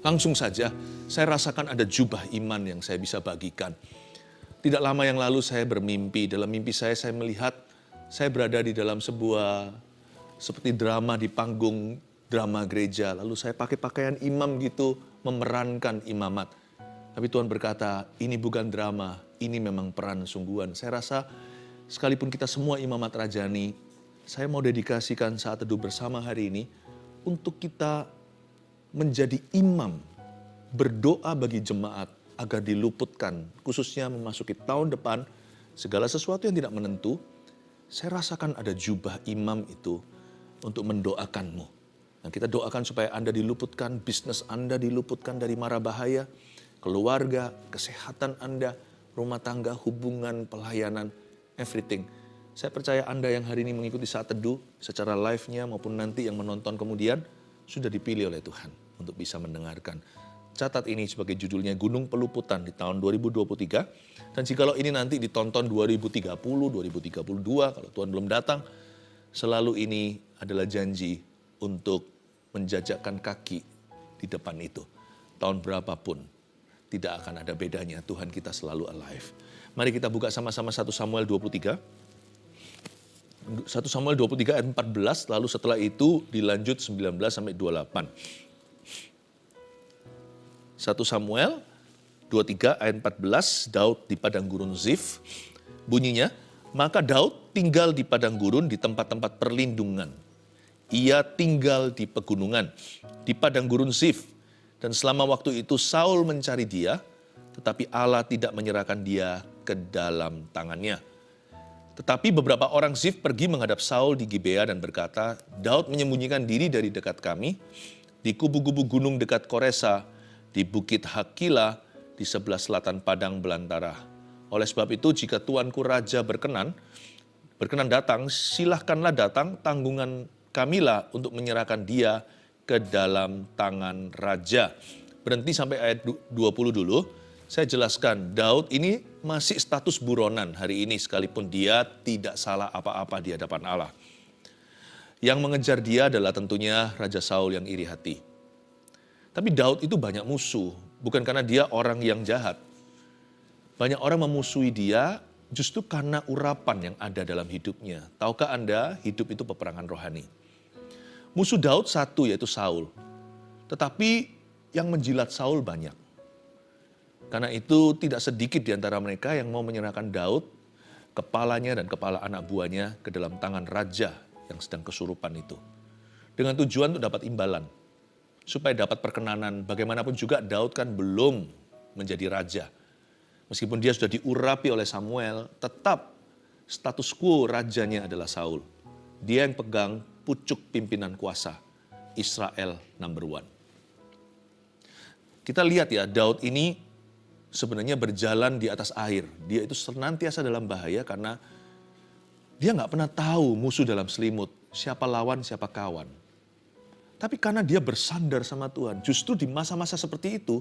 Langsung saja saya rasakan ada jubah iman yang saya bisa bagikan. Tidak lama yang lalu saya bermimpi. Dalam mimpi saya melihat saya berada di dalam sebuah seperti drama di panggung drama gereja. Lalu saya pakai pakaian imam gitu, memerankan imamat. Tapi Tuhan berkata, ini bukan drama, ini memang peran sungguhan. Saya rasa sekalipun kita semua imamat rajani, saya mau dedikasikan saat teduh bersama hari ini untuk kita menjadi imam, berdoa bagi jemaat agar diluputkan, khususnya memasuki tahun depan, segala sesuatu yang tidak menentu. Saya rasakan ada jubah imam itu untuk mendoakanmu. Nah, kita doakan supaya Anda diluputkan, bisnis Anda diluputkan dari mara bahaya, keluarga, kesehatan Anda, rumah tangga, hubungan, pelayanan, everything. Saya percaya Anda yang hari ini mengikuti saat teduh secara live-nya maupun nanti yang menonton kemudian sudah dipilih oleh Tuhan untuk bisa mendengarkan. Catat ini sebagai judulnya Gunung Peluputan di tahun 2023. Dan jikalau ini nanti ditonton 2030, 2032, kalau Tuhan belum datang, selalu ini adalah janji untuk menjajakkan kaki di depan itu. Tahun berapapun, tidak akan ada bedanya, Tuhan kita selalu alive. Mari kita buka sama-sama 1 Samuel 23. 1 Samuel 23 ayat 14, lalu setelah itu dilanjut 19 sampai 28. 1 Samuel 23 ayat 14, Daud di padang gurun Zif. Bunyinya, maka Daud tinggal di padang gurun di tempat-tempat perlindungan. Ia tinggal di pegunungan, di padang gurun Zif. Dan selama waktu itu Saul mencari dia, tetapi Allah tidak menyerahkan dia ke dalam tangannya. Tetapi beberapa orang Zif pergi menghadap Saul di Gibea dan berkata, Daud menyembunyikan diri dari dekat kami, di kubu-kubu gunung dekat Koresa, di bukit Hakila, di sebelah selatan padang belantara. Oleh sebab itu, jika tuanku raja berkenan datang, silahkanlah datang, tanggungan kamilah untuk menyerahkan dia ke dalam tangan raja. Berhenti sampai ayat 20 dulu. Saya jelaskan, Daud ini masih status buronan hari ini sekalipun dia tidak salah apa-apa di hadapan Allah. Yang mengejar dia adalah tentunya Raja Saul yang iri hati. Tapi Daud itu banyak musuh, bukan karena dia orang yang jahat. Banyak orang memusuhi dia justru karena urapan yang ada dalam hidupnya. Tahukah Anda, hidup itu peperangan rohani. Musuh Daud satu yaitu Saul. Tetapi yang menjilat Saul banyak. Karena itu tidak sedikit di antara mereka yang mau menyerahkan Daud, kepalanya dan kepala anak buahnya ke dalam tangan raja yang sedang kesurupan itu. Dengan tujuan untuk dapat imbalan. Supaya dapat perkenanan, bagaimanapun juga Daud kan belum menjadi raja. Meskipun dia sudah diurapi oleh Samuel, tetap status quo rajanya adalah Saul. Dia yang pegang pucuk pimpinan kuasa, Israel number one. Kita lihat ya, Daud ini sebenarnya berjalan di atas air. Dia itu senantiasa dalam bahaya karena dia nggak pernah tahu musuh dalam selimut, siapa lawan, siapa kawan. Tapi karena dia bersandar sama Tuhan, justru di masa-masa seperti itu,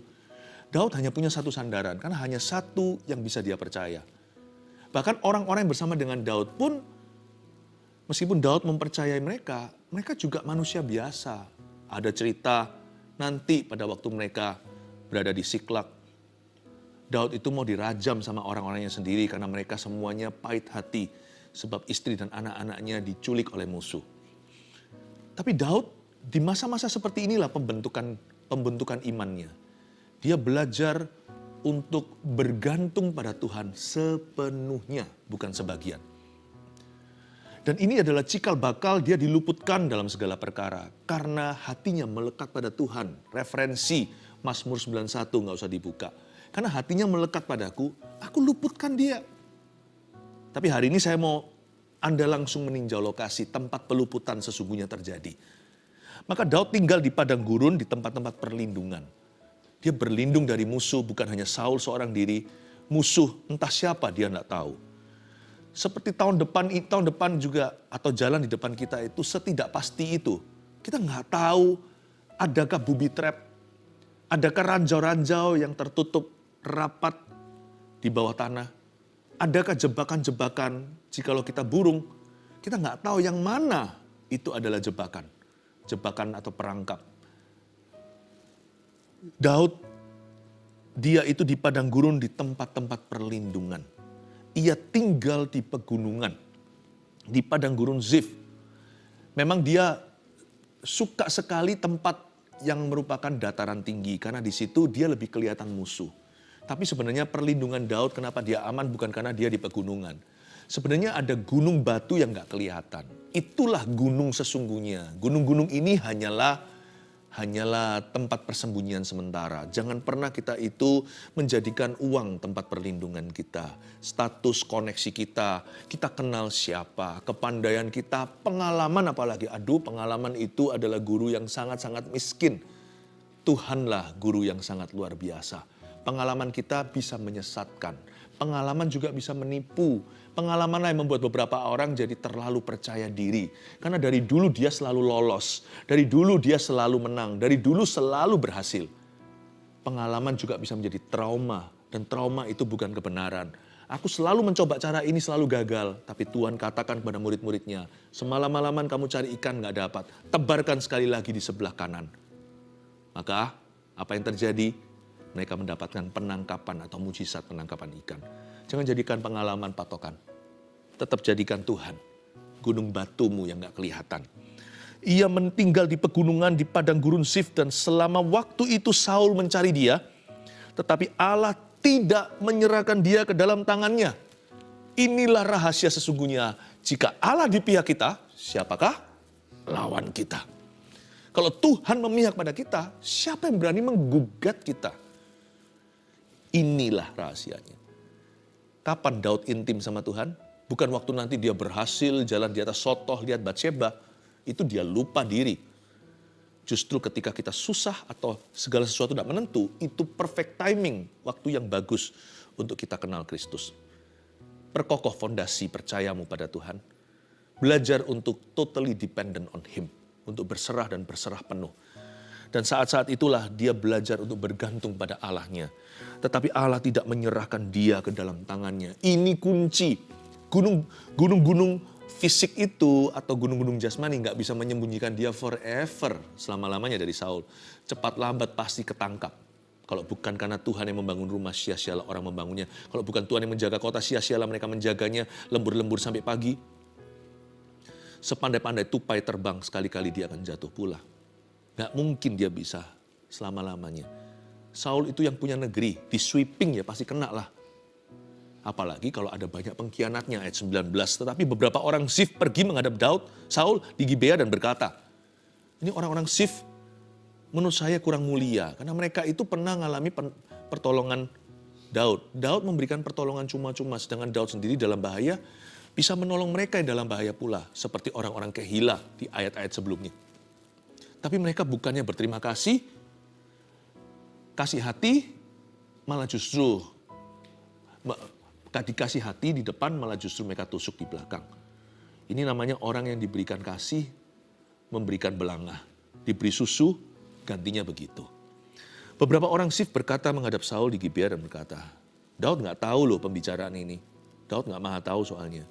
Daud hanya punya satu sandaran, karena hanya satu yang bisa dia percaya. Bahkan orang-orang yang bersama dengan Daud pun, meskipun Daud mempercayai mereka, mereka juga manusia biasa. Ada cerita nanti pada waktu mereka berada di Siklak, Daud itu mau dirajam sama orang-orangnya sendiri karena mereka semuanya pahit hati sebab istri dan anak-anaknya diculik oleh musuh. Tapi Daud di masa-masa seperti inilah pembentukan imannya. Dia belajar untuk bergantung pada Tuhan sepenuhnya, bukan sebagian. Dan ini adalah cikal bakal dia diluputkan dalam segala perkara karena hatinya melekat pada Tuhan. Referensi Mazmur 91 nggak usah dibuka. Karena hatinya melekat padaku, aku luputkan dia. Tapi hari ini saya mau Anda langsung meninjau lokasi tempat peluputan sesungguhnya terjadi. Maka Daud tinggal di padang gurun di tempat-tempat perlindungan. Dia berlindung dari musuh, bukan hanya Saul seorang diri. Musuh entah siapa dia nggak tahu. Seperti tahun depan juga atau jalan di depan kita itu setidak pasti itu. Kita nggak tahu adakah booby trap, adakah ranjau-ranjau yang tertutup rapat di bawah tanah? Adakah jebakan-jebakan jikalau kita burung? Kita nggak tahu yang mana itu adalah jebakan. Jebakan atau perangkap. Daud, dia itu di padang gurun di tempat-tempat perlindungan. Ia tinggal di pegunungan, di padang gurun Zif. Memang dia suka sekali tempat yang merupakan dataran tinggi, karena di situ dia lebih kelihatan musuh. Tapi sebenarnya perlindungan Daud, kenapa dia aman, bukan karena dia di pegunungan. Sebenarnya ada gunung batu yang gak kelihatan. Itulah gunung sesungguhnya. Gunung-gunung ini hanyalah tempat persembunyian sementara. Jangan pernah kita itu menjadikan uang tempat perlindungan kita. Status koneksi kita kenal siapa, kepandaian kita, pengalaman apalagi. Aduh, pengalaman itu adalah guru yang sangat-sangat miskin. Tuhanlah guru yang sangat luar biasa. Pengalaman kita bisa menyesatkan. Pengalaman juga bisa menipu. Pengalaman yang membuat beberapa orang jadi terlalu percaya diri. Karena dari dulu dia selalu lolos. Dari dulu dia selalu menang. Dari dulu selalu berhasil. Pengalaman juga bisa menjadi trauma. Dan trauma itu bukan kebenaran. Aku selalu mencoba cara ini, selalu gagal. Tapi Tuhan katakan kepada murid-muridnya, semalam-malaman kamu cari ikan gak dapat. Tebarkan sekali lagi di sebelah kanan. Maka apa yang terjadi? Mereka mendapatkan penangkapan atau mujizat penangkapan ikan. Jangan jadikan pengalaman patokan. Tetap jadikan Tuhan gunung batumu yang gak kelihatan. Ia tinggal di pegunungan di padang gurun Zif, dan selama waktu itu Saul mencari dia, tetapi Allah tidak menyerahkan dia ke dalam tangannya. Inilah rahasia sesungguhnya. Jika Allah di pihak kita, siapakah lawan kita? Kalau Tuhan memihak pada kita, siapa yang berani menggugat kita? Inilah rahasianya. Kapan Daud intim sama Tuhan? Bukan waktu nanti dia berhasil jalan di atas sotoh, lihat Batsheba. Itu dia lupa diri. Justru ketika kita susah atau segala sesuatu tidak menentu, itu perfect timing, waktu yang bagus untuk kita kenal Kristus. Perkokoh fondasi percayamu pada Tuhan. Belajar untuk totally dependent on Him. Untuk berserah dan berserah penuh. Dan saat-saat itulah dia belajar untuk bergantung pada Allahnya. Tetapi Allah tidak menyerahkan dia ke dalam tangannya. Ini kunci. Gunung-gunung fisik itu atau gunung-gunung jasmani nggak bisa menyembunyikan dia forever. Selama-lamanya dari Saul. Cepat lambat pasti ketangkap. Kalau bukan karena Tuhan yang membangun rumah, sia-sialah orang membangunnya. Kalau bukan Tuhan yang menjaga kota, sia-sialah mereka menjaganya. Lembur-lembur sampai pagi. Sepandai-pandai tupai terbang, sekali-kali dia akan jatuh pula. Gak mungkin dia bisa selama-lamanya. Saul itu yang punya negeri, di sweeping ya pasti kena lah. Apalagi kalau ada banyak pengkhianatnya, ayat 19. Tetapi beberapa orang Zif pergi menghadap Saul di Gibea dan berkata, ini orang-orang Zif menurut saya kurang mulia. Karena mereka itu pernah mengalami pertolongan Daud. Daud memberikan pertolongan cuma-cuma, sedangkan Daud sendiri dalam bahaya, bisa menolong mereka yang dalam bahaya pula. Seperti orang-orang Kehila di ayat-ayat sebelumnya. Tapi mereka bukannya berterima kasih hati, malah justru dikasih hati di depan, malah justru mereka tusuk di belakang. Ini namanya orang yang diberikan kasih, memberikan belangah. Diberi susu, gantinya begitu. Beberapa orang Zif berkata menghadap Saul di Gibea dan berkata, Daud gak tahu loh pembicaraan ini. Daud gak maha tahu soalnya.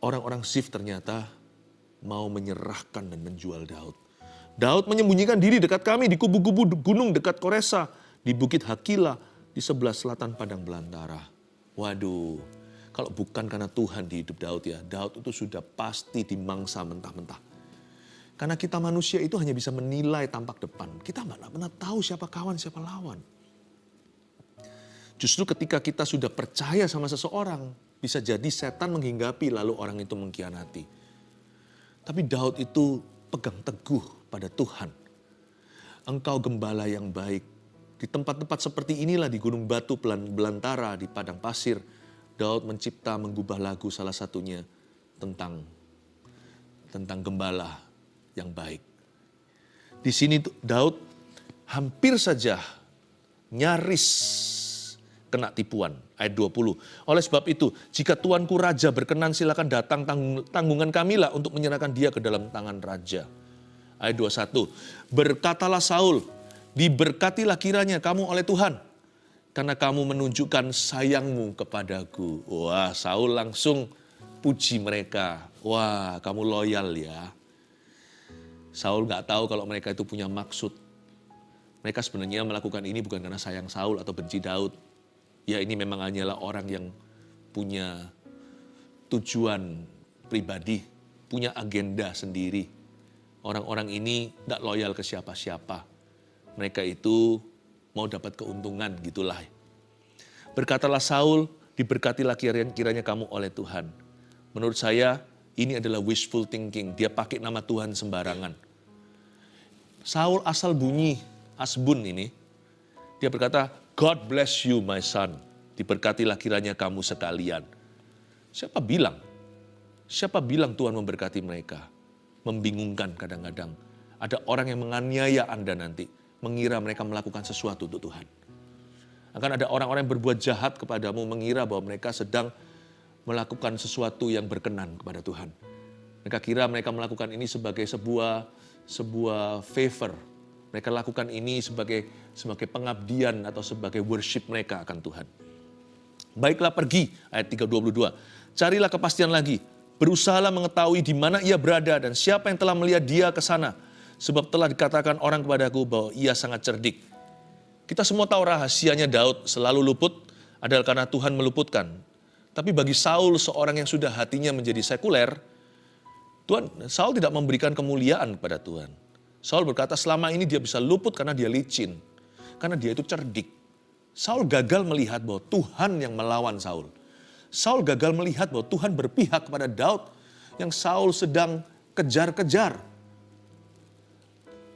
Orang-orang Zif ternyata mau menyerahkan dan menjual Daud. Daud menyembunyikan diri dekat kami di kubu-kubu gunung dekat Koresa, di bukit Hakila, di sebelah selatan padang belantara. Waduh, kalau bukan karena Tuhan di hidup Daud ya, Daud itu sudah pasti dimangsa mentah-mentah. Karena kita manusia itu hanya bisa menilai tampak depan. Kita nggak pernah tahu siapa kawan, siapa lawan. Justru ketika kita sudah percaya sama seseorang, bisa jadi setan menghinggapi lalu orang itu mengkhianati. Tapi Daud itu pegang teguh pada Tuhan. Engkau gembala yang baik. Di tempat-tempat seperti inilah, di gunung batu belantara, di padang pasir, Daud menggubah lagu salah satunya tentang gembala yang baik. Di sini Daud hampir saja nyaris kena tipuan. Ayat 20. Oleh sebab itu, jika Tuanku Raja berkenan, silakan datang, tanggungan kamilah untuk menyerahkan dia ke dalam tangan Raja. Ayat 21. Berkatalah Saul, diberkatilah kiranya kamu oleh Tuhan, karena kamu menunjukkan sayangmu kepadaku. Wah, Saul langsung puji mereka. Wah, kamu loyal ya. Saul gak tahu kalau mereka itu punya maksud. Mereka sebenarnya melakukan ini bukan karena sayang Saul atau benci Daud. Ya, ini memang hanyalah orang yang punya tujuan pribadi, punya agenda sendiri. Orang-orang ini tidak loyal ke siapa-siapa. Mereka itu mau dapat keuntungan, gitulah. Berkatalah Saul, diberkatilah kiranya kamu oleh Tuhan. Menurut saya, ini adalah wishful thinking. Dia pakai nama Tuhan sembarangan. Saul asal bunyi Asbun ini, dia berkata, God bless you my son. Diberkatilah kiranya kamu sekalian. Siapa bilang? Siapa bilang Tuhan memberkati mereka? Membingungkan kadang-kadang. Ada orang yang menganiaya Anda nanti, mengira mereka melakukan sesuatu untuk Tuhan. Akan ada orang-orang yang berbuat jahat kepadamu, mengira bahwa mereka sedang melakukan sesuatu yang berkenan kepada Tuhan. Mereka kira mereka melakukan ini sebagai sebuah favor. Mereka lakukan ini sebagai pengabdian atau sebagai worship mereka akan Tuhan. Baiklah pergi, ayat 3:22. Carilah kepastian lagi. Berusahalah mengetahui di mana ia berada dan siapa yang telah melihat dia ke sana. Sebab telah dikatakan orang kepadaku bahwa ia sangat cerdik. Kita semua tahu rahasianya Daud selalu luput adalah karena Tuhan meluputkan. Tapi bagi Saul, seorang yang sudah hatinya menjadi sekuler, Saul tidak memberikan kemuliaan kepada Tuhan. Saul berkata selama ini dia bisa luput karena dia licin. Karena dia itu cerdik. Saul gagal melihat bahwa Tuhan yang melawan Saul. Saul gagal melihat bahwa Tuhan berpihak kepada Daud yang Saul sedang kejar-kejar.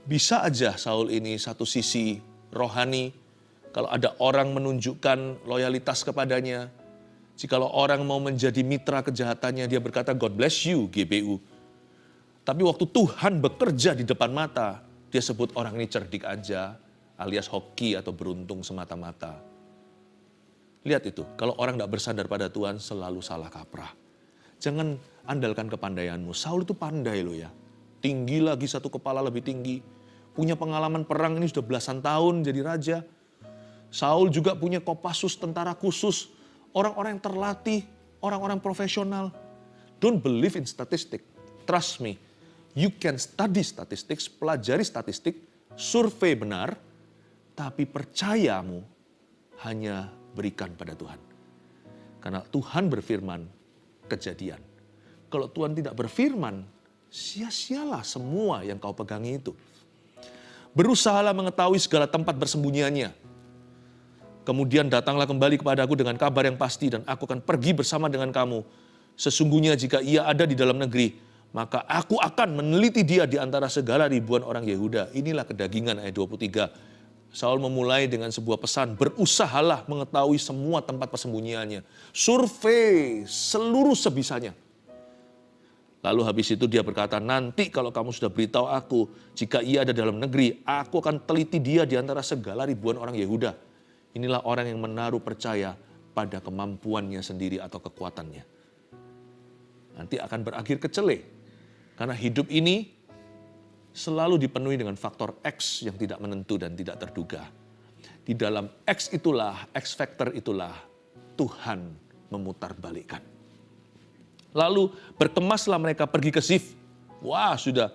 Bisa aja Saul ini satu sisi rohani, kalau ada orang menunjukkan loyalitas kepadanya, jikalau orang mau menjadi mitra kejahatannya, dia berkata God bless you GBU. Tapi waktu Tuhan bekerja di depan mata, dia sebut orang ini cerdik aja, alias hoki atau beruntung semata-mata. Lihat itu, kalau orang tidak bersandar pada Tuhan selalu salah kaprah. Jangan andalkan kepandaianmu. Saul itu pandai loh ya. Tinggi lagi, satu kepala lebih tinggi. Punya pengalaman perang ini sudah belasan tahun jadi raja. Saul juga punya Kopassus, tentara khusus. Orang-orang yang terlatih, orang-orang profesional. Don't believe in statistic. Trust me. You can study statistics, pelajari statistik, survei benar. Tapi percayamu hanya berikan pada Tuhan. Karena Tuhan berfirman, kejadian. Kalau Tuhan tidak berfirman, sia-sialah semua yang kau pegangi itu. Berusahalah mengetahui segala tempat bersembunyiannya. Kemudian datanglah kembali kepadaku dengan kabar yang pasti dan aku akan pergi bersama dengan kamu. Sesungguhnya jika ia ada di dalam negeri, maka aku akan meneliti dia di antara segala ribuan orang Yehuda. Inilah kedagingan ayat 23. Saul memulai dengan sebuah pesan, berusahalah mengetahui semua tempat persembunyiannya. Survei seluruh sebisanya. Lalu habis itu dia berkata, nanti kalau kamu sudah beritahu aku, jika ia ada dalam negeri, aku akan teliti dia di antara segala ribuan orang Yehuda. Inilah orang yang menaruh percaya pada kemampuannya sendiri atau kekuatannya. Nanti akan berakhir kecele. Karena hidup ini selalu dipenuhi dengan faktor X yang tidak menentu dan tidak terduga. Di dalam X itulah, X factor itulah, Tuhan memutarbalikkan. Lalu berkemaslah mereka pergi ke Zif. Wah, sudah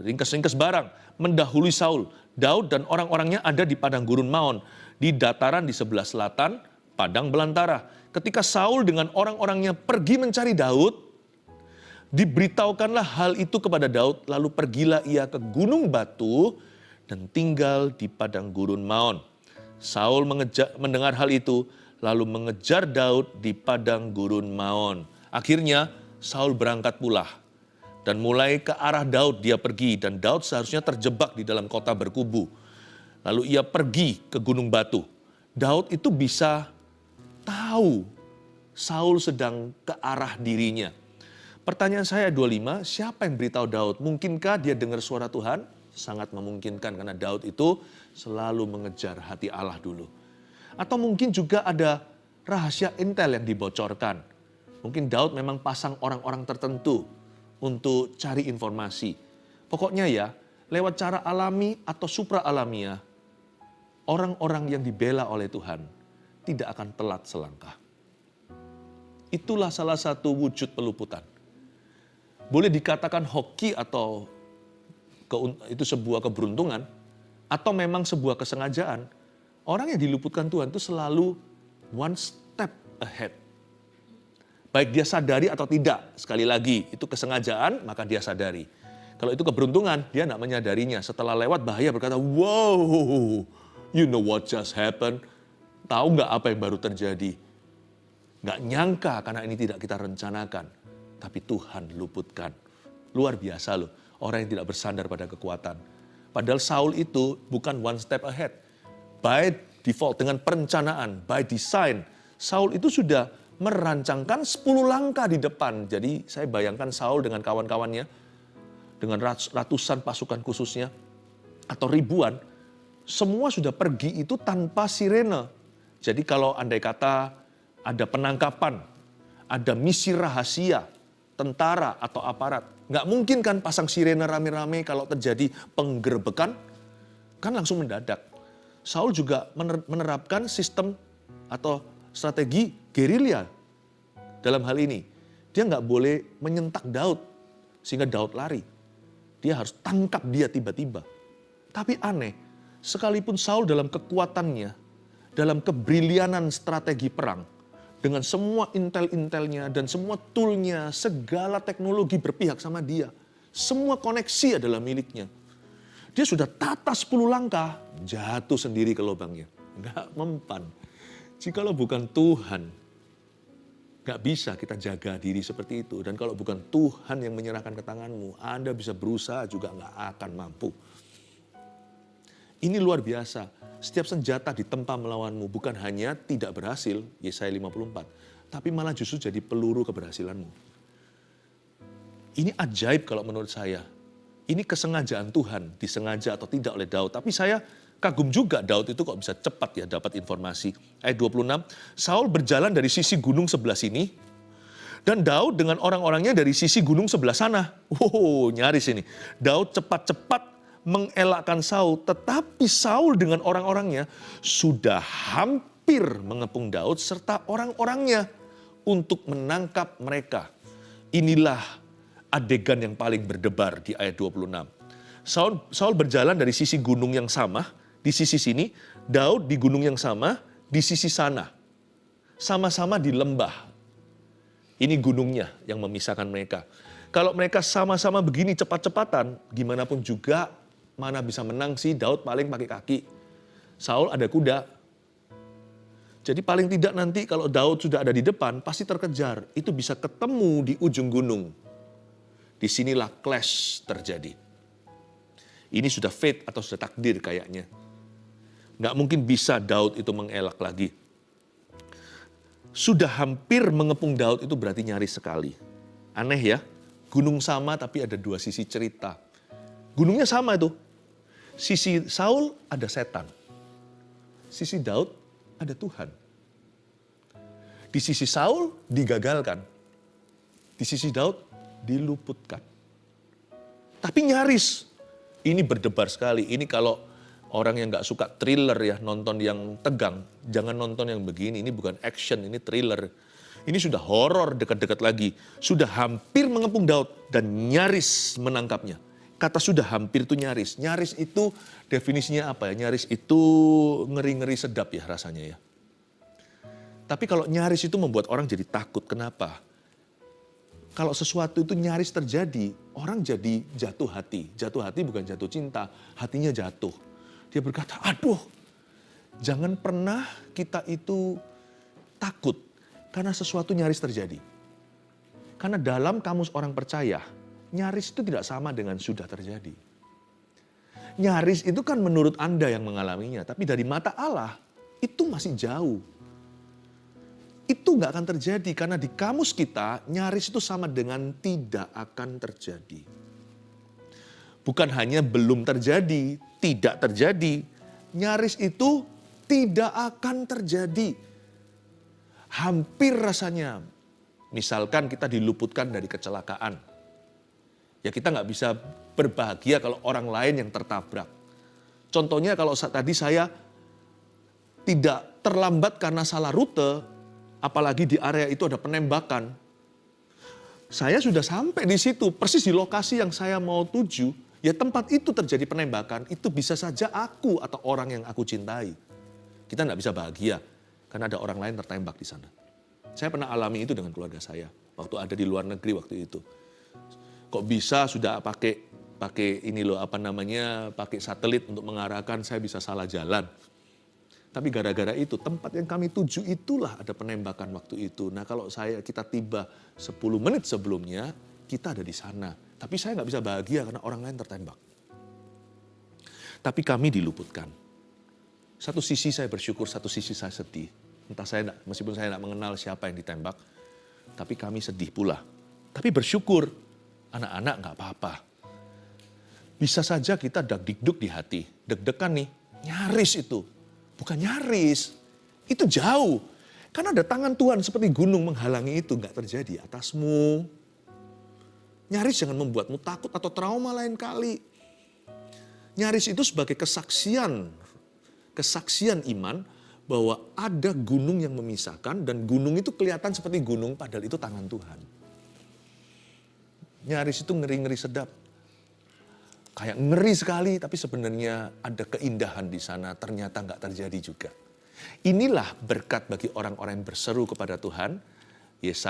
ringkes-ringkes barang. Mendahului Saul. Daud dan orang-orangnya ada di padang gurun Maon. Di dataran di sebelah selatan, padang belantara. Ketika Saul dengan orang-orangnya pergi mencari Daud, diberitahukanlah hal itu kepada Daud, lalu pergilah ia ke gunung batu dan tinggal di padang gurun Maon. Saul mendengar hal itu, lalu mengejar Daud di padang gurun Maon. Akhirnya Saul berangkat pula dan mulai ke arah Daud dia pergi, dan Daud seharusnya terjebak di dalam kota berkubu. Lalu ia pergi ke gunung batu. Daud itu bisa tahu Saul sedang ke arah dirinya. Pertanyaan saya 25, siapa yang beritahu Daud? Mungkinkah dia dengar suara Tuhan? Sangat memungkinkan karena Daud itu selalu mengejar hati Allah dulu. Atau mungkin juga ada rahasia intel yang dibocorkan. Mungkin Daud memang pasang orang-orang tertentu untuk cari informasi. Pokoknya ya, lewat cara alami atau supra alamiah, orang-orang yang dibela oleh Tuhan tidak akan telat selangkah. Itulah salah satu wujud peluputan. Boleh dikatakan hoki atau itu sebuah keberuntungan, atau memang sebuah kesengajaan, orang yang diluputkan Tuhan itu selalu one step ahead. Baik dia sadari atau tidak, sekali lagi itu kesengajaan maka dia sadari. Kalau itu keberuntungan, dia tidak menyadarinya. Setelah lewat bahaya berkata, wow, you know what just happened? Tahu nggak apa yang baru terjadi? Nggak nyangka karena ini tidak kita rencanakan. Tapi Tuhan luputkan. Luar biasa loh, orang yang tidak bersandar pada kekuatan. Padahal Saul itu bukan one step ahead. By default, dengan perencanaan, by design, Saul itu sudah merancangkan 10 langkah di depan. Jadi saya bayangkan Saul dengan kawan-kawannya, dengan ratusan pasukan khususnya, atau ribuan, semua sudah pergi itu tanpa sirene. Jadi kalau andai kata ada penangkapan, ada misi rahasia, tentara atau aparat, nggak mungkin kan pasang sirene rame-rame kalau terjadi penggerbekan, kan langsung mendadak. Saul juga menerapkan sistem atau strategi gerilya dalam hal ini. Dia nggak boleh menyentak Daud sehingga Daud lari. Dia harus tangkap dia tiba-tiba. Tapi aneh, sekalipun Saul dalam kekuatannya, dalam kebrilianan strategi perang, dengan semua intel-intelnya dan semua toolnya, segala teknologi berpihak sama dia. Semua koneksi adalah miliknya. Dia sudah tata 10 langkah, jatuh sendiri ke lubangnya. Nggak mempan. Jikalau bukan Tuhan, nggak bisa kita jaga diri seperti itu. Dan kalau bukan Tuhan yang menyerahkan ke tanganmu, Anda bisa berusaha juga nggak akan mampu. Ini luar biasa. Setiap senjata ditempa melawanmu bukan hanya tidak berhasil, Yesaya 54, tapi malah justru jadi peluru keberhasilanmu. Ini ajaib kalau menurut saya. Ini kesengajaan Tuhan, disengaja atau tidak oleh Daud. Tapi saya kagum juga Daud itu kok bisa cepat ya dapat informasi. Ayat 26, Saul berjalan dari sisi gunung sebelah sini, dan Daud dengan orang-orangnya dari sisi gunung sebelah sana. Wow, nyaris ini. Daud cepat-cepat mengelakkan Saul, tetapi Saul dengan orang-orangnya sudah hampir mengepung Daud serta orang-orangnya untuk menangkap mereka. Inilah adegan yang paling berdebar di ayat 26. Saul berjalan dari sisi gunung yang sama, di sisi sini, Daud di gunung yang sama, di sisi sana. Sama-sama di lembah. Ini gunungnya yang memisahkan mereka. Kalau mereka sama-sama begini cepat-cepatan, gimana pun juga, mana bisa menang sih, Daud paling pakai kaki. Saul ada kuda. Jadi paling tidak nanti kalau Daud sudah ada di depan, pasti terkejar. Itu bisa ketemu di ujung gunung. Disinilah clash terjadi. Ini sudah fate atau sudah takdir kayaknya. Nggak mungkin bisa Daud itu mengelak lagi. Sudah hampir mengepung Daud itu berarti nyaris sekali. Aneh ya, gunung sama tapi ada dua sisi cerita. Gunungnya sama itu. Sisi Saul ada setan. Sisi Daud ada Tuhan. Di sisi Saul digagalkan. Di sisi Daud diluputkan. Tapi nyaris. Ini berdebar sekali. Ini kalau orang yang gak suka thriller ya, nonton yang tegang. Jangan nonton yang begini. Ini bukan action, ini thriller. Ini sudah horor dekat-dekat lagi. Sudah hampir mengepung Daud dan nyaris menangkapnya. Kata sudah hampir itu nyaris. Nyaris itu definisinya apa ya? Nyaris itu ngeri-ngeri sedap ya rasanya ya. Tapi kalau nyaris itu membuat orang jadi takut. Kenapa? Kalau sesuatu itu nyaris terjadi, orang jadi jatuh hati. Jatuh hati bukan jatuh cinta, hatinya jatuh. Dia berkata, aduh, jangan pernah kita itu takut karena sesuatu nyaris terjadi. Karena dalam kamus orang percaya, nyaris itu tidak sama dengan sudah terjadi. Nyaris itu kan menurut Anda yang mengalaminya, tapi dari mata Allah itu masih jauh. Itu nggak akan terjadi karena di kamus kita nyaris itu sama dengan tidak akan terjadi. Bukan hanya belum terjadi, tidak terjadi. Nyaris itu tidak akan terjadi. Hampir rasanya. Misalkan kita diluputkan dari kecelakaan. Ya kita nggak bisa berbahagia kalau orang lain yang tertabrak. Contohnya kalau tadi saya tidak terlambat karena salah rute, apalagi di area itu ada penembakan. Saya sudah sampai di situ, persis di lokasi yang saya mau tuju. Ya tempat itu terjadi penembakan, itu bisa saja aku atau orang yang aku cintai. Kita nggak bisa bahagia karena ada orang lain tertembak di sana. Saya pernah alami itu dengan keluarga saya waktu ada di luar negeri waktu itu. Kok bisa sudah pakai ini loh pakai satelit untuk mengarahkan, saya bisa salah jalan. Tapi gara-gara itu tempat yang kami tuju itulah ada penembakan waktu itu. Nah kalau kita tiba 10 menit sebelumnya, kita ada di sana. Tapi saya nggak bisa bahagia karena orang lain tertembak. Tapi kami diluputkan. Satu sisi saya bersyukur, satu sisi saya sedih. Meskipun saya tidak mengenal siapa yang ditembak, tapi kami sedih pula. Tapi bersyukur, anak-anak nggak apa-apa. Bisa saja kita deg-deg di hati, deg-degan nih, nyaris itu. Bukan nyaris, itu jauh. Karena ada tangan Tuhan seperti gunung menghalangi itu, nggak terjadi atasmu. Nyaris jangan membuatmu takut atau trauma lain kali. Nyaris itu sebagai kesaksian iman bahwa ada gunung yang memisahkan dan gunung itu kelihatan seperti gunung padahal itu tangan Tuhan. Nyaris itu ngeri-ngeri sedap. Kayak ngeri sekali tapi sebenarnya ada keindahan di sana, ternyata nggak terjadi juga. Inilah berkat bagi orang-orang yang berseru kepada Tuhan.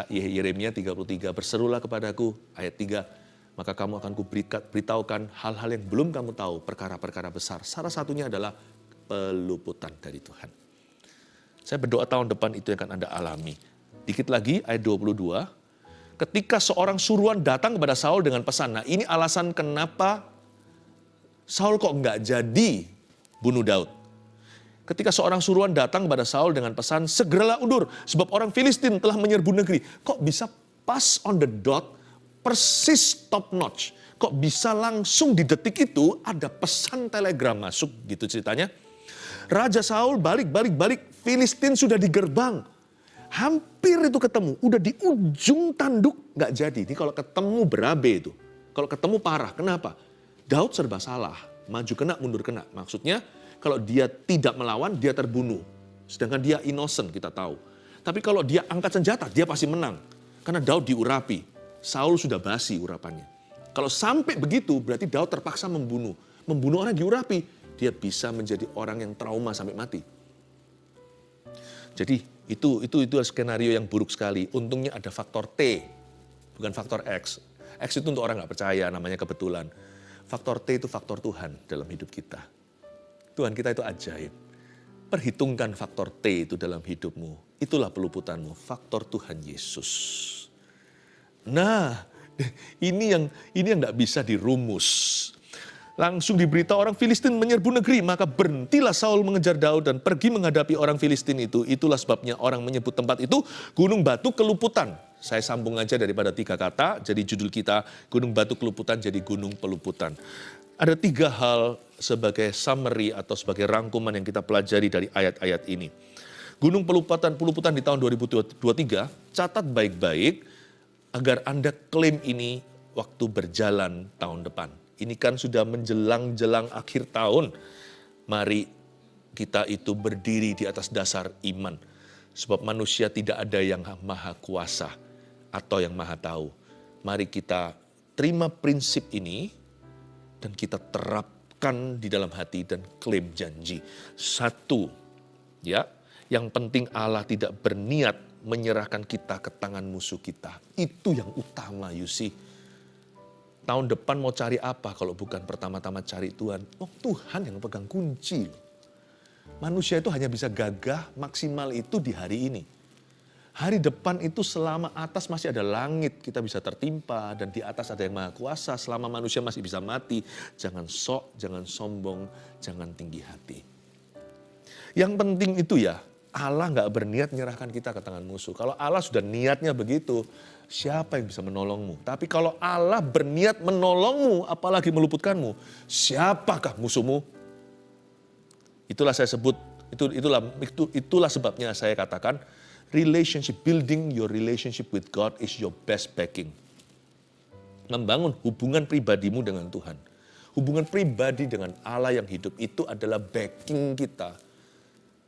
Yeremia 33, berserulah kepadaku, ayat 3, maka kamu akan kuberitahukan hal-hal yang belum kamu tahu, perkara-perkara besar. Salah satunya adalah peluputan dari Tuhan. Saya berdoa tahun depan itu yang akan Anda alami. Dikit lagi, ayat 22, ketika seorang suruhan datang kepada Saul dengan pesan, nah ini alasan kenapa Saul kok nggak jadi bunuh Daud. Ketika seorang suruhan datang kepada Saul dengan pesan, segeralah undur, sebab orang Filistin telah menyerbu negeri. Kok bisa pas on the dot, persis top notch. Kok bisa langsung di detik itu ada pesan telegram masuk gitu ceritanya. Raja Saul balik, Filistin sudah di gerbang. Hampir itu ketemu, udah di ujung tanduk, nggak jadi. Ini kalau ketemu berabe itu, kalau ketemu parah, kenapa? Daud serba salah, maju kena, mundur kena. Maksudnya, kalau dia tidak melawan, dia terbunuh. Sedangkan dia innocent, kita tahu. Tapi kalau dia angkat senjata, dia pasti menang. Karena Daud diurapi. Saul sudah basi urapannya. Kalau sampai begitu, berarti Daud terpaksa membunuh. Membunuh orang diurapi. Dia bisa menjadi orang yang trauma sampai mati. Jadi itu skenario yang buruk sekali. Untungnya ada faktor T, bukan faktor X. X itu untuk orang nggak percaya, namanya kebetulan. Faktor T itu faktor Tuhan dalam hidup kita. Tuhan kita itu ajaib. Perhitungkan faktor T itu dalam hidupmu. Itulah peluputanmu, faktor Tuhan Yesus. Nah, ini yang nggak bisa dirumus. Langsung diberitahu orang Filistin menyerbu negeri, maka berhentilah Saul mengejar Daud dan pergi menghadapi orang Filistin itu. Itulah sebabnya orang menyebut tempat itu Gunung Batu Keluputan. Saya sambung aja daripada 3 kata, jadi judul kita Gunung Batu Keluputan jadi Gunung Peluputan. Ada 3 hal sebagai summary atau sebagai rangkuman yang kita pelajari dari ayat-ayat ini. Gunung Peluputan di tahun 2023, catat baik-baik agar Anda klaim ini waktu berjalan tahun depan. Ini kan sudah menjelang akhir tahun. Mari kita itu berdiri di atas dasar iman. Sebab manusia tidak ada yang maha kuasa atau yang maha tahu. Mari kita terima prinsip ini dan kita terapkan di dalam hati dan klaim janji. 1, ya, yang penting Allah tidak berniat menyerahkan kita ke tangan musuh kita. Itu yang utama, you see. Tahun depan mau cari apa kalau bukan pertama-tama cari Tuhan? Oh, Tuhan yang pegang kunci. Manusia itu hanya bisa gagah maksimal itu di hari ini. Hari depan itu selama atas masih ada langit, kita bisa tertimpa. Dan di atas ada yang maha kuasa, selama manusia masih bisa mati. Jangan sok, jangan sombong, jangan tinggi hati. Yang penting itu ya, Allah gak berniat menyerahkan kita ke tangan musuh. Kalau Allah sudah niatnya begitu, siapa yang bisa menolongmu? Tapi kalau Allah berniat menolongmu, apalagi meluputkanmu, siapakah musuhmu? Itulah saya sebut, itulah sebabnya saya katakan, building your relationship with God is your best backing. Membangun hubungan pribadimu dengan Tuhan. Hubungan pribadi dengan Allah yang hidup itu adalah backing kita.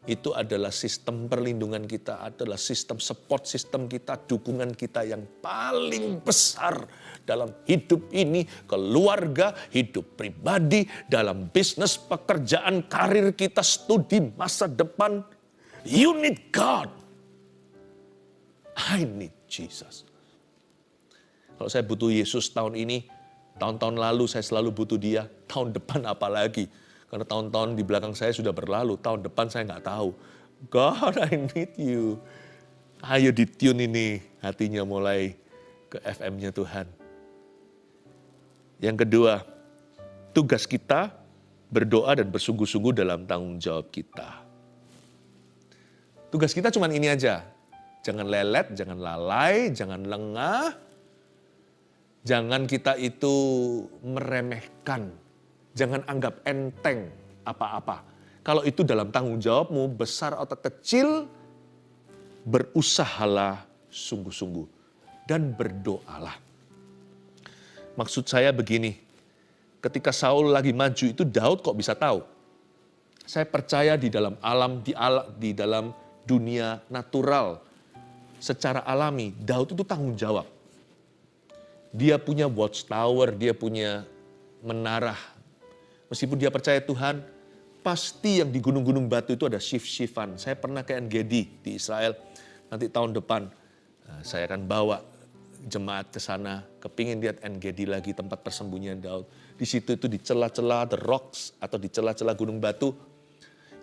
itu adalah sistem perlindungan kita, adalah sistem support sistem kita, dukungan kita yang paling besar dalam hidup ini, keluarga, hidup pribadi, dalam bisnis, pekerjaan, karir kita, studi, masa depan. You need God. I need Jesus. Kalau saya butuh Yesus tahun ini, tahun-tahun lalu saya selalu butuh dia, tahun depan apalagi. Karena tahun-tahun di belakang saya sudah berlalu, tahun depan saya nggak tahu. God, I need you. Ayo ditune ini hatinya mulai ke FM-nya Tuhan. Yang kedua, tugas kita berdoa dan bersungguh-sungguh dalam tanggung jawab kita. Tugas kita cuma ini aja. Jangan lelet, jangan lalai, jangan lengah. Jangan kita itu meremehkan. Jangan anggap enteng apa-apa. Kalau itu dalam tanggung jawabmu, besar atau kecil, berusahalah sungguh-sungguh. Dan berdoalah. Maksud saya begini, ketika Saul lagi maju itu Daud kok bisa tahu? Saya percaya di dalam alam, di dalam dunia natural, secara alami, Daud itu tanggung jawab. Dia punya watchtower, dia punya menara. Meskipun dia percaya Tuhan, pasti yang di gunung-gunung batu itu ada shift-shiftan. Saya pernah ke En-Gedi di Israel, nanti tahun depan saya akan bawa jemaat ke sana, kepingin lihat En-Gedi lagi, tempat persembunyian Daud. Di situ itu di celah-celah the rocks atau di celah-celah gunung batu,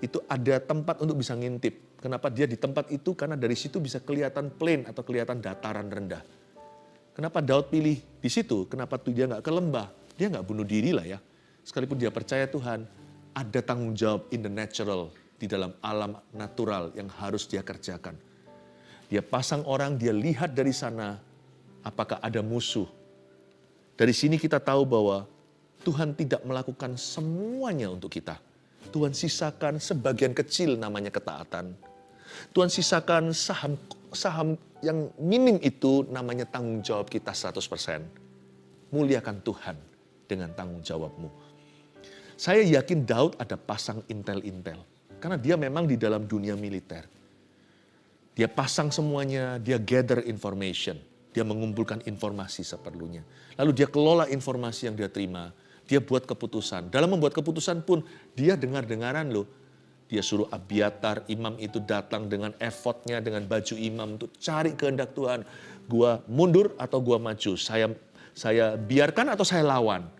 itu ada tempat untuk bisa ngintip. Kenapa dia di tempat itu? Karena dari situ bisa kelihatan plain atau kelihatan dataran rendah. Kenapa Daud pilih di situ? Kenapa dia nggak ke lembah? Dia nggak bunuh diri lah ya. Sekalipun dia percaya Tuhan, ada tanggung jawab in the natural, di dalam alam natural yang harus dia kerjakan. Dia pasang orang, dia lihat dari sana, apakah ada musuh. Dari sini kita tahu bahwa Tuhan tidak melakukan semuanya untuk kita. Tuhan sisakan sebagian kecil namanya ketaatan. Tuhan sisakan saham yang minim itu namanya tanggung jawab kita 100%. Muliakan Tuhan dengan tanggung jawabmu. Saya yakin Daud ada pasang intel-intel. Karena dia memang di dalam dunia militer. Dia pasang semuanya, dia gather information. Dia mengumpulkan informasi seperlunya. Lalu dia kelola informasi yang dia terima. Dia buat keputusan. Dalam membuat keputusan pun dia dengar-dengaran loh. Dia suruh Abiatar, imam itu datang dengan efodnya, dengan baju imam untuk cari kehendak Tuhan. Gua mundur atau gua maju? Saya biarkan atau saya lawan?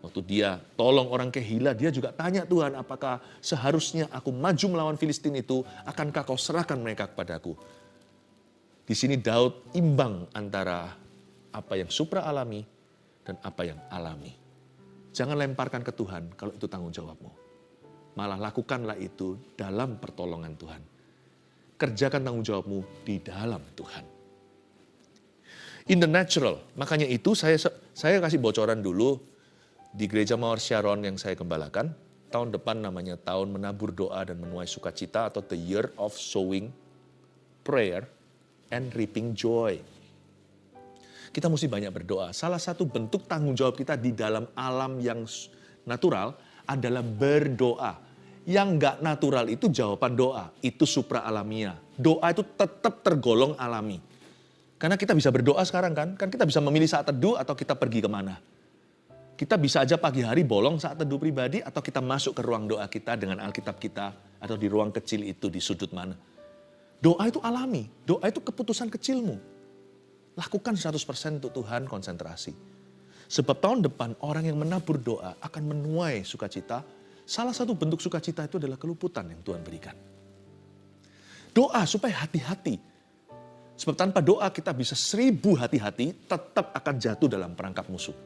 Waktu dia tolong orang Kehila, dia juga tanya Tuhan, apakah seharusnya aku maju melawan Filistin itu, akankah kau serahkan mereka kepadaku? Di sini Daud imbang antara apa yang supra alami dan apa yang alami. Jangan lemparkan ke Tuhan kalau itu tanggung jawabmu. Malah lakukanlah itu dalam pertolongan Tuhan. Kerjakan tanggung jawabmu di dalam Tuhan. In the natural, makanya itu saya kasih bocoran dulu. Di Gereja Mawar Sharon yang saya gembalakan, tahun depan namanya tahun menabur doa dan menuai sukacita atau the year of sowing prayer and reaping joy. Kita mesti banyak berdoa. Salah satu bentuk tanggung jawab kita di dalam alam yang natural adalah berdoa. Yang nggak natural itu jawaban doa, itu supra alamiah. Doa itu tetap tergolong alami. Karena kita bisa berdoa sekarang kan kita bisa memilih saat teduh atau kita pergi kemana. Kita bisa aja pagi hari bolong saat teduh pribadi atau kita masuk ke ruang doa kita dengan Alkitab kita atau di ruang kecil itu di sudut mana. Doa itu alami, doa itu keputusan kecilmu. Lakukan 100% untuk Tuhan, konsentrasi. Sebab tahun depan orang yang menabur doa akan menuai sukacita. Salah satu bentuk sukacita itu adalah keluputan yang Tuhan berikan. Doa supaya hati-hati. Sebab tanpa doa kita bisa 1000 hati-hati tetap akan jatuh dalam perangkap musuh.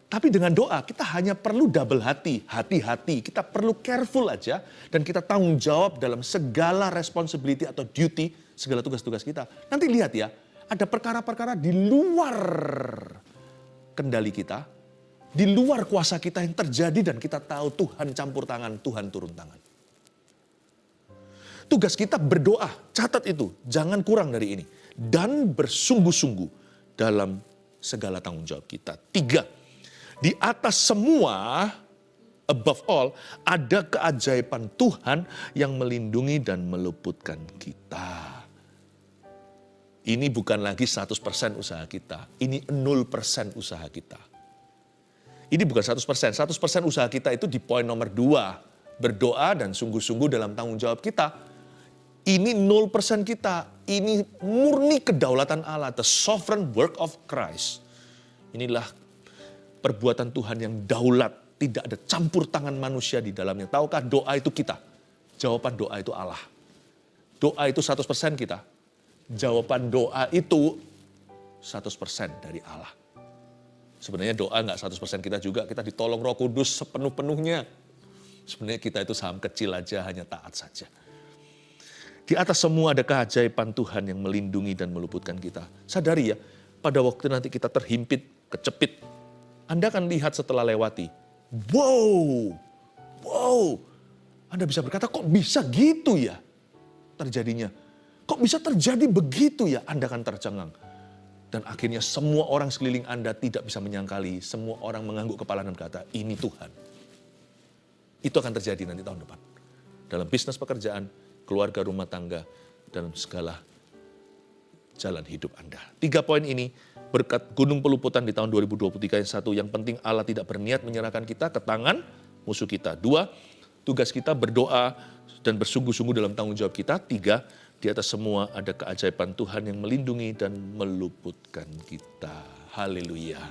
Tapi dengan doa kita hanya perlu double hati-hati. Kita perlu careful aja dan kita tanggung jawab dalam segala responsibility atau duty, segala tugas-tugas kita. Nanti lihat ya, ada perkara-perkara di luar kendali kita, di luar kuasa kita yang terjadi dan kita tahu Tuhan campur tangan, Tuhan turun tangan. Tugas kita berdoa, catat itu, jangan kurang dari ini. Dan bersungguh-sungguh dalam segala tanggung jawab kita. 3. Di atas semua, above all, ada keajaiban Tuhan yang melindungi dan meluputkan kita. Ini bukan lagi 100% usaha kita. Ini 0% usaha kita. Ini bukan 100%. 100% usaha kita itu di poin nomor 2. Berdoa dan sungguh-sungguh dalam tanggung jawab kita. Ini 0% kita. Ini murni kedaulatan Allah. The sovereign work of Christ. Inilah perbuatan Tuhan yang daulat. Tidak ada campur tangan manusia di dalamnya. Tahukah doa itu kita? Jawaban doa itu Allah. Doa itu 100% kita. Jawaban doa itu 100% dari Allah. Sebenarnya doa nggak 100% kita juga, kita ditolong Roh Kudus sepenuh-penuhnya. Sebenarnya kita itu saham kecil aja, hanya taat saja. Di atas semua ada keajaiban Tuhan yang melindungi dan meluputkan kita. Sadari ya, pada waktu nanti kita terhimpit, kecepit, Anda akan lihat setelah lewati. Wow. Anda bisa berkata, kok bisa gitu ya terjadinya? Kok bisa terjadi begitu ya? Anda akan tercengang. Dan akhirnya semua orang sekeliling Anda tidak bisa menyangkali. Semua orang mengangguk kepala dan berkata, ini Tuhan. Itu akan terjadi nanti tahun depan. Dalam bisnis pekerjaan, keluarga rumah tangga, dan segala jalan hidup Anda. 3 poin ini, berkat gunung peluputan di tahun 2023 yang 1, yang penting Allah tidak berniat menyerahkan kita ke tangan musuh kita. 2, tugas kita berdoa dan bersungguh-sungguh dalam tanggung jawab kita. 3, di atas semua ada keajaiban Tuhan yang melindungi dan meluputkan kita. Haleluya.